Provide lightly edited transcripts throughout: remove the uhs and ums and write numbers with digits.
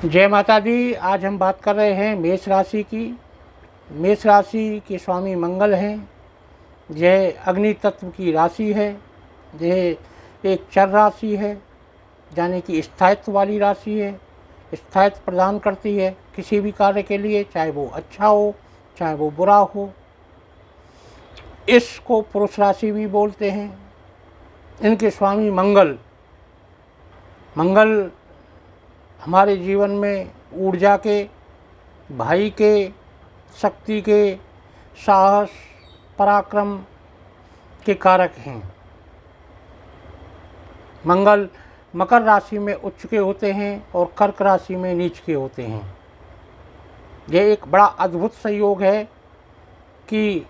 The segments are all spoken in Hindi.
जय माता दी। आज हम बात कर रहे हैं मेष राशि की। मेष राशि के स्वामी मंगल हैं। यह अग्नि तत्व की राशि है। यह एक चर राशि है, यानी कि स्थायित्व वाली राशि है। स्थायित्व प्रदान करती है किसी भी कार्य के लिए, चाहे वो अच्छा हो चाहे वो बुरा हो। इसको पुरुष राशि भी बोलते हैं। इनके स्वामी मंगल हमारे जीवन में ऊर्जा के, भाई के, शक्ति के, साहस, पराक्रम के कारक हैं। मंगल मकर राशि में उच्च के होते हैं और कर्क राशि में नीच के होते हैं। यह एक बड़ा अद्भुत संयोग है कि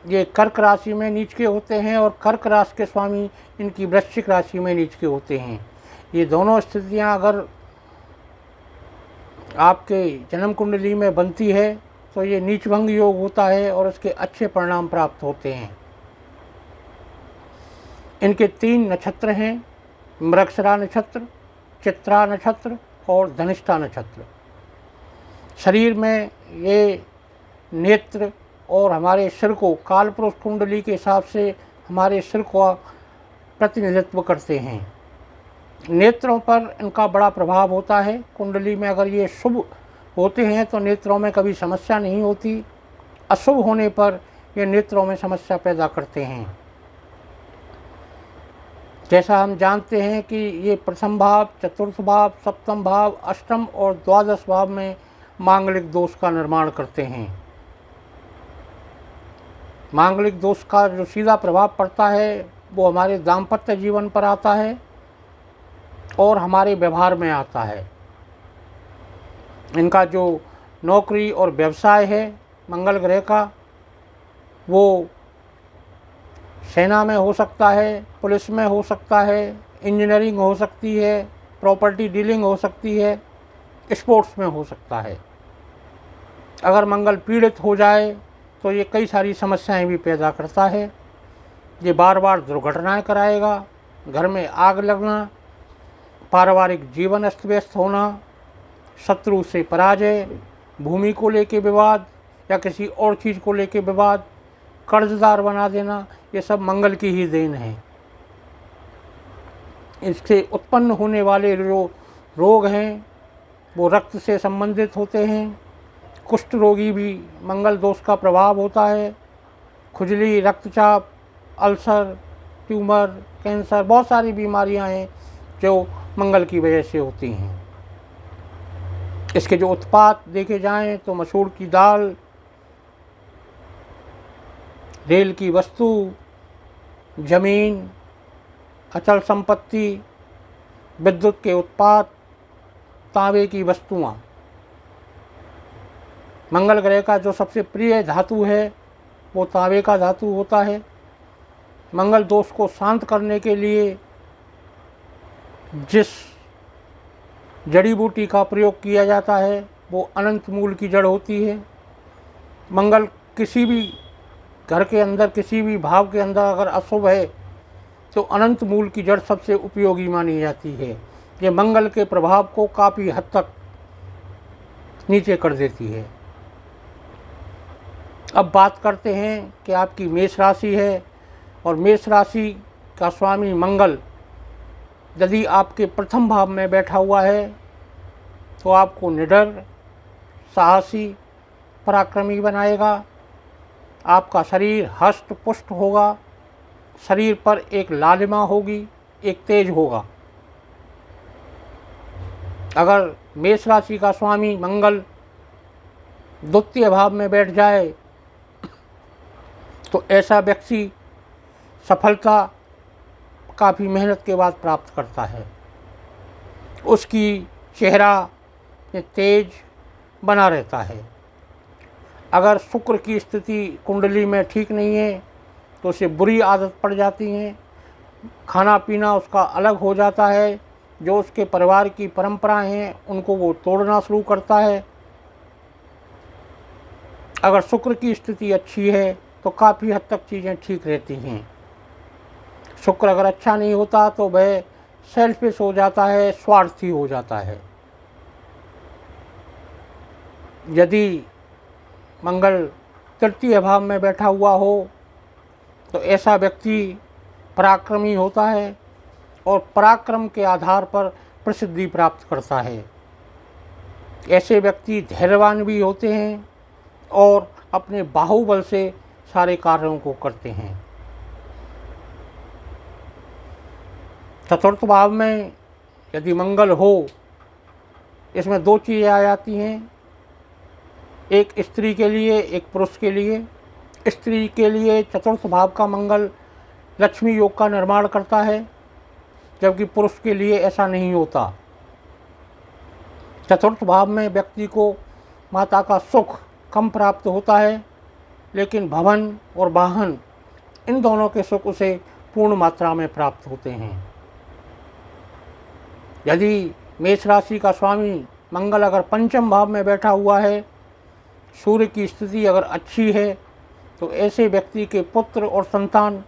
ये कर्क राशि में नीच के होते हैं और कर्क राशि के स्वामी इनकी वृश्चिक राशि में नीच के होते हैं। ये दोनों स्थितियां अगर आपके जन्म कुंडली में बनती है तो ये नीचभंग योग होता है और उसके अच्छे परिणाम प्राप्त होते हैं। इनके 3 नक्षत्र हैं: मृगशिरा नक्षत्र, चित्रा नक्षत्र और धनिष्ठा नक्षत्र। शरीर में ये नेत्र और हमारे सिर को, कालपुरुष कुंडली के हिसाब से हमारे सिर का प्रतिनिधित्व करते हैं। नेत्रों पर इनका बड़ा प्रभाव होता है। कुंडली में अगर ये शुभ होते हैं तो नेत्रों में कभी समस्या नहीं होती। अशुभ होने पर ये नेत्रों में समस्या पैदा करते हैं। जैसा हम जानते हैं कि ये प्रथम भाव, चतुर्थ भाव, सप्तम भाव, अष्टम और द्वादश भाव में मांगलिक दोष का निर्माण करते हैं। मांगलिक दोष का जो सीधा प्रभाव पड़ता है वो हमारे दाम्पत्य जीवन पर आता है और हमारे व्यवहार में आता है। इनका जो नौकरी और व्यवसाय है मंगल ग्रह का, वो सेना में हो सकता है, पुलिस में हो सकता है, इंजीनियरिंग हो सकती है, प्रॉपर्टी डीलिंग हो सकती है, स्पोर्ट्स में हो सकता है। अगर मंगल पीड़ित हो जाए तो ये कई सारी समस्याएं भी पैदा करता है। ये बार बार दुर्घटनाएं कराएगा, घर में आग लगना, पारिवारिक जीवन अस्त व्यस्त होना, शत्रु से पराजय, भूमि को लेके विवाद या किसी और चीज़ को लेके विवाद, कर्जदार बना देना, ये सब मंगल की ही देन है। इससे उत्पन्न होने वाले जो रोग हैं वो रक्त से संबंधित होते हैं। कुष्ठ रोगी भी मंगल दोष का प्रभाव होता है। खुजली, रक्तचाप, अल्सर, ट्यूमर, कैंसर, बहुत सारी बीमारियां हैं जो मंगल की वजह से होती हैं। इसके जो उत्पाद देखे जाएं तो मसूर की दाल, रेल की वस्तु, जमीन, अचल संपत्ति, विद्युत के उत्पाद, तांबे की वस्तुआं। मंगल ग्रह का जो सबसे प्रिय धातु है वो तांबे का धातु होता है। मंगल दोष को शांत करने के लिए जिस जड़ी बूटी का प्रयोग किया जाता है वो अनंत मूल की जड़ होती है। मंगल किसी भी घर के अंदर, किसी भी भाव के अंदर अगर अशुभ है तो अनंत मूल की जड़ सबसे उपयोगी मानी जाती है। ये मंगल के प्रभाव को काफ़ी हद तक नीचे कर देती है। अब बात करते हैं कि आपकी मेष राशि है और मेष राशि का स्वामी मंगल यदि आपके प्रथम भाव में बैठा हुआ है तो आपको निडर, साहसी, पराक्रमी बनाएगा। आपका शरीर हष्ट पुष्ट होगा, शरीर पर एक लालिमा होगी, एक तेज होगा। अगर मेष राशि का स्वामी मंगल द्वितीय भाव में बैठ जाए तो ऐसा व्यक्ति सफलता काफ़ी मेहनत के बाद प्राप्त करता है। उसकी चेहरा में तेज बना रहता है। अगर शुक्र की स्थिति कुंडली में ठीक नहीं है तो उसे बुरी आदत पड़ जाती है। खाना पीना उसका अलग हो जाता है। जो उसके परिवार की परंपराएं हैं उनको वो तोड़ना शुरू करता है। अगर शुक्र की स्थिति अच्छी है तो काफ़ी हद तक चीज़ें ठीक रहती हैं। शुक्र अगर अच्छा नहीं होता तो वह सेल्फिश हो जाता है, स्वार्थी हो जाता है। यदि मंगल तृतीय भाव में बैठा हुआ हो तो ऐसा व्यक्ति पराक्रमी होता है और पराक्रम के आधार पर प्रसिद्धि प्राप्त करता है। ऐसे व्यक्ति धैर्यवान भी होते हैं और अपने बाहुबल से सारे कार्यों को करते हैं। चतुर्थ भाव में यदि मंगल हो, इसमें दो चीज़ें आ जाती हैं, एक स्त्री के लिए, एक पुरुष के लिए। स्त्री के लिए चतुर्थ भाव का मंगल लक्ष्मी योग का निर्माण करता है, जबकि पुरुष के लिए ऐसा नहीं होता। चतुर्थ भाव में व्यक्ति को माता का सुख कम प्राप्त होता है, लेकिन भवन और वाहन इन दोनों के सुख उसे पूर्ण मात्रा में प्राप्त होते हैं। यदि मेष राशि का स्वामी मंगल अगर पंचम भाव में बैठा हुआ है, सूर्य की स्थिति अगर अच्छी है, तो ऐसे व्यक्ति के पुत्र और संतान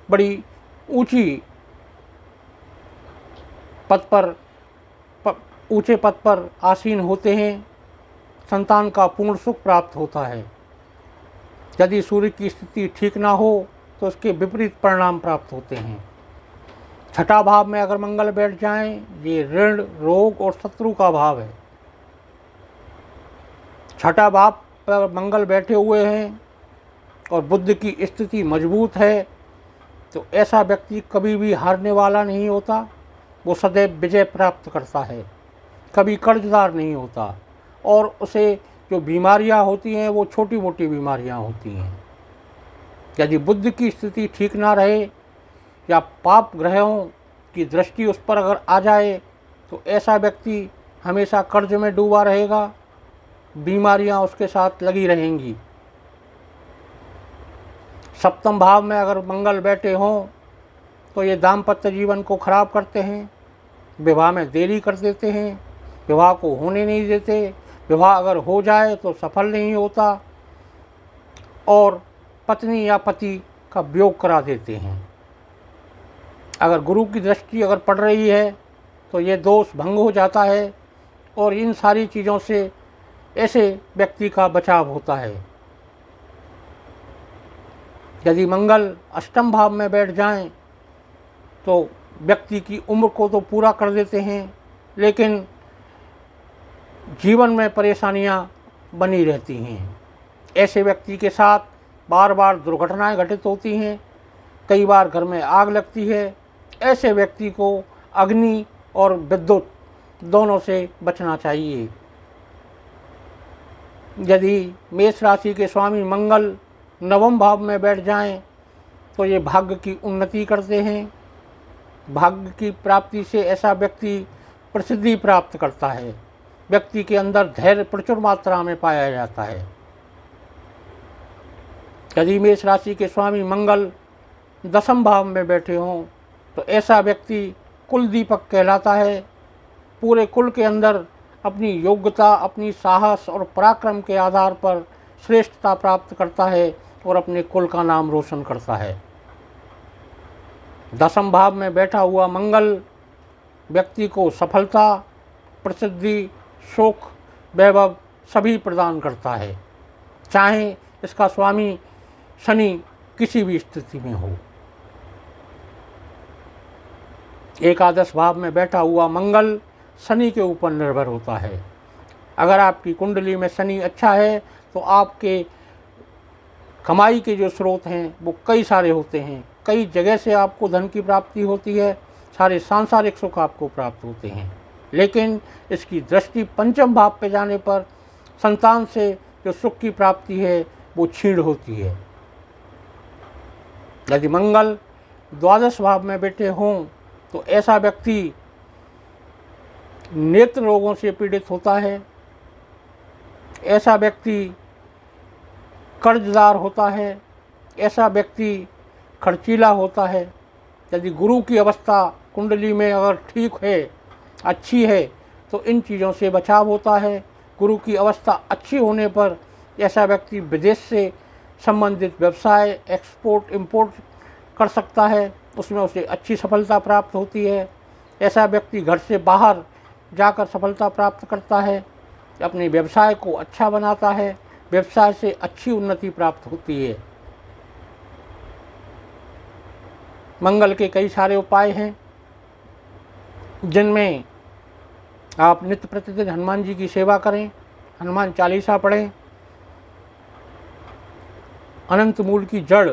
बड़ी ऊंचे पद पर आसीन होते हैं। संतान का पूर्ण सुख प्राप्त होता है। यदि सूर्य की स्थिति ठीक ना हो तो उसके विपरीत परिणाम प्राप्त होते हैं। छठा भाव में अगर मंगल बैठ जाएं, ये ऋण, रोग और शत्रु का भाव है। छठा भाव पर मंगल बैठे हुए हैं और बुध की स्थिति मजबूत है, तो ऐसा व्यक्ति कभी भी हारने वाला नहीं होता। वो सदैव विजय प्राप्त करता है, कभी कर्जदार नहीं होता, और उसे जो बीमारियां होती हैं वो छोटी मोटी बीमारियां होती हैं। यदि बुध की स्थिति ठीक ना रहे या पाप ग्रहों की दृष्टि उस पर अगर आ जाए, तो ऐसा व्यक्ति हमेशा कर्ज में डूबा रहेगा, बीमारियां उसके साथ लगी रहेंगी। सप्तम भाव में अगर मंगल बैठे हों तो ये दाम्पत्य जीवन को खराब करते हैं, विवाह में देरी कर देते हैं, विवाह को होने नहीं देते, विवाह अगर हो जाए तो सफल नहीं होता, और पत्नी या पति का वियोग करा देते हैं। अगर गुरु की दृष्टि अगर पड़ रही है तो ये दोष भंग हो जाता है, और इन सारी चीज़ों से ऐसे व्यक्ति का बचाव होता है। यदि मंगल अष्टम भाव में बैठ जाएं तो व्यक्ति की उम्र को तो पूरा कर देते हैं, लेकिन जीवन में परेशानियां बनी रहती हैं। ऐसे व्यक्ति के साथ बार बार दुर्घटनाएं घटित होती हैं, कई बार घर में आग लगती है। ऐसे व्यक्ति को अग्नि और विद्युत दोनों से बचना चाहिए। यदि मेष राशि के स्वामी मंगल नवम भाव में बैठ जाएं तो ये भाग्य की उन्नति करते हैं। भाग्य की प्राप्ति से ऐसा व्यक्ति प्रसिद्धि प्राप्त करता है। व्यक्ति के अंदर धैर्य प्रचुर मात्रा में पाया जाता है। यदि मेष राशि के स्वामी मंगल दसम भाव में बैठे हों तो ऐसा व्यक्ति कुल दीपक कहलाता है। पूरे कुल के अंदर अपनी योग्यता, अपनी साहस और पराक्रम के आधार पर श्रेष्ठता प्राप्त करता है और अपने कुल का नाम रोशन करता है। दसम भाव में बैठा हुआ मंगल व्यक्ति को सफलता, प्रसिद्धि, सुख, वैभव सभी प्रदान करता है, चाहे इसका स्वामी शनि किसी भी स्थिति में हो। एकादश भाव में बैठा हुआ मंगल शनि के ऊपर निर्भर होता है। अगर आपकी कुंडली में शनि अच्छा है तो आपके कमाई के जो स्रोत हैं वो कई सारे होते हैं, कई जगह से आपको धन की प्राप्ति होती है, सारे सांसारिक सुख आपको प्राप्त होते हैं। लेकिन इसकी दृष्टि पंचम भाव पे जाने पर संतान से जो सुख की प्राप्ति है वो क्षीण होती है। यदि मंगल द्वादश भाव में बैठे हों तो ऐसा व्यक्ति नेत्र रोगों से पीड़ित होता है, ऐसा व्यक्ति कर्जदार होता है, ऐसा व्यक्ति खर्चीला होता है। यदि गुरु की अवस्था कुंडली में अगर ठीक है, अच्छी है, तो इन चीज़ों से बचाव होता है। गुरु की अवस्था अच्छी होने पर ऐसा व्यक्ति विदेश से संबंधित व्यवसाय, एक्सपोर्ट इंपोर्ट कर सकता है, उसमें उसे अच्छी सफलता प्राप्त होती है। ऐसा व्यक्ति घर से बाहर जाकर सफलता प्राप्त करता है। अपने व्यवसाय को अच्छा बनाता है, व्यवसाय से अच्छी उन्नति प्राप्त होती है। मंगल के कई सारे उपाय हैं, जिनमें आप नित्य प्रतिदिन हनुमान जी की सेवा करें, हनुमान चालीसा पढ़ें, अनंत मूल की जड़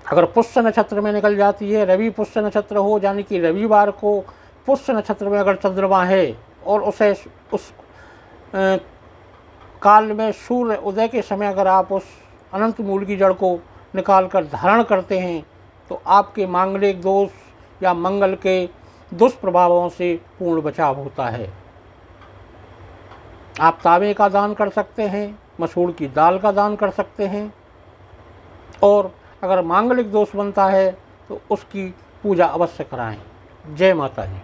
अगर पुष्य नक्षत्र में निकल जाती है, रवि पुष्य नक्षत्र हो, यानी कि रविवार को पुष्य नक्षत्र में अगर चंद्रमा है और उसे उस काल में सूर्य उदय के समय अगर आप उस अनंत मूल की जड़ को निकाल कर धारण करते हैं तो आपके मांगलिक दोष या मंगल के दुष्प्रभावों से पूर्ण बचाव होता है। आप तांबे का दान कर सकते हैं, मसूर की दाल का दान कर सकते हैं, और अगर मांगलिक दोष बनता है तो उसकी पूजा अवश्य कराएं। जय माता दी।